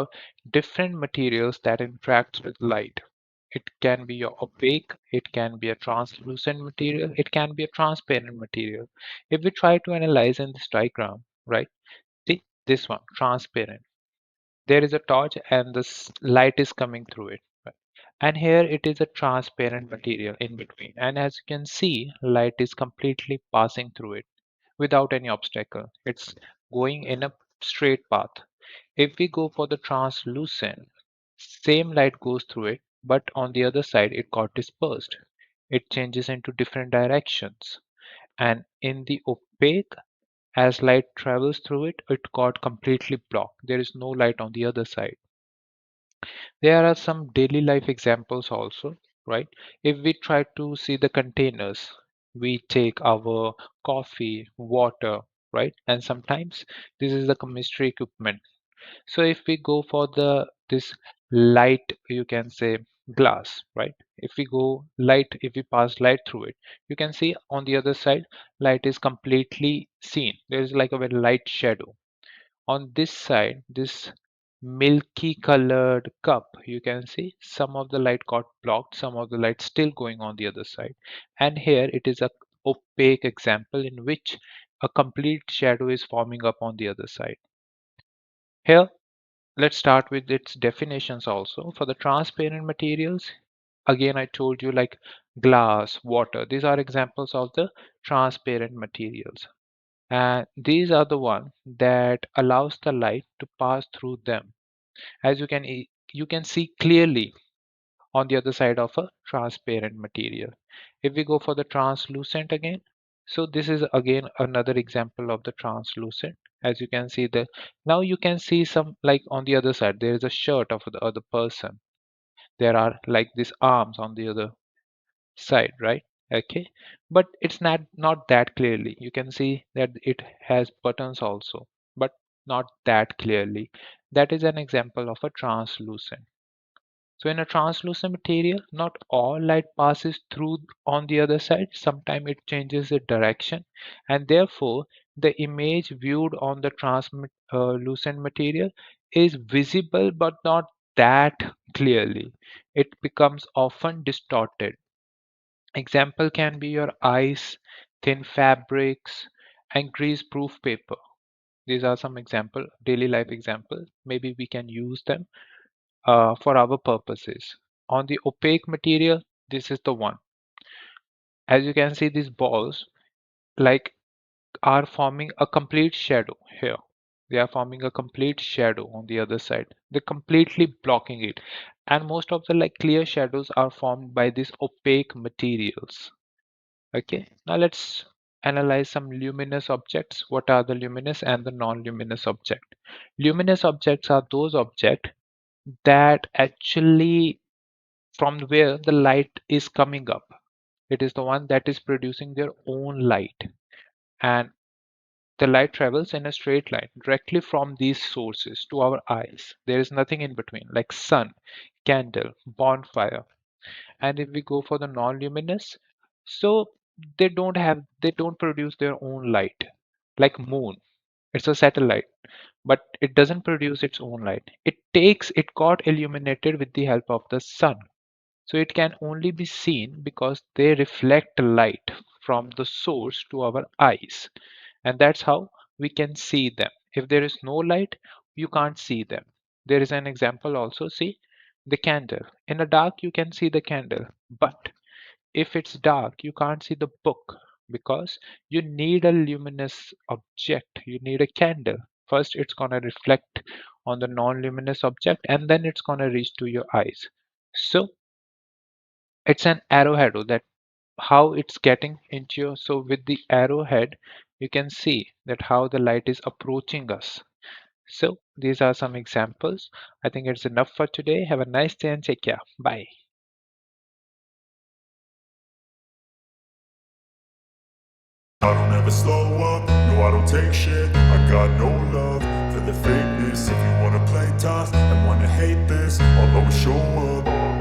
about different materials that interact with light. It can be your opaque, it can be a translucent material, it can be a transparent material. If we try to analyze in this diagram, right? See this one, transparent. There is a torch and the light is coming through it. Right? And here it is a transparent material in between. And as you can see, light is completely passing through it without any obstacle. It's going in a straight path. If we go for the translucent, same light goes through it, but on the other side it got dispersed. It changes into different directions. And in the opaque, as light travels through it, it got completely blocked. There is no light on the other side. There are some daily life examples also, right? If we try to see the containers, we take our coffee, water, right? And sometimes this is the chemistry equipment. So if we go for the this light, you can say glass, right? If we go light, if we pass light through it, you can see on the other side, light is completely seen. There is like a very light shadow. On this side, this milky colored cup, you can see some of the light got blocked, some of the light still going on the other side. And here it is a opaque example in which a complete shadow is forming up on the other side. Here, let's start with its definitions also. For the transparent materials, again, I told you like glass, water, these are examples of the transparent materials. And these are the one that allows the light to pass through them. As you can see clearly on the other side of a transparent material. If we go for the translucent again, so this is again another example of the translucent. As you can see the now you can see some like on the other side there is a shirt of the other person. There are like these arms on the other side, right? Okay, but it's not that clearly. You can see that it has buttons also, but not that clearly. That is an example of a translucent. So in a translucent material, not all light passes through on the other side. Sometimes it changes the direction, and therefore the image viewed on the translucent material is visible but not that clearly. It becomes often distorted. Example can be your ice, thin fabrics, and grease-proof paper. These are some example, daily life example. Maybe we can use them for our purposes. On the opaque material, this is the one. As you can see, these balls like are forming a complete shadow here. They are forming a complete shadow on the other side. They're completely blocking it. And most of the like clear shadows are formed by these opaque materials. Okay, now let's analyze some luminous objects. What are the luminous and the non-luminous object? Luminous objects are those objects that actually from where the light is coming up. It is the one that is producing their own light. And the light travels in a straight line directly from these sources to our eyes. There is nothing in between, like sun, candle, bonfire. And if we go for the non-luminous, so they don't produce their own light. Like moon, it's a satellite, but it doesn't produce its own light. It got illuminated with the help of the sun. So it can only be seen because they reflect light from the source to our eyes. And that's how we can see them. If there is no light, you can't see them. There is an example also. See the candle. In the dark, you can see the candle. But if it's dark, you can't see the book because you need a luminous object. You need a candle. First, it's going to reflect on the non luminous object and then it's going to reach to your eyes. So, it's an arrowhead that how it's getting into your so with the arrowhead you can see that how the light is approaching us. So these are some examples. I think it's enough for today. Have a nice day and take care. Bye. I don't ever slow up, no I don't take shit. I got no love for the fakeness. If you wanna play tough and wanna hate this, I'll always show up.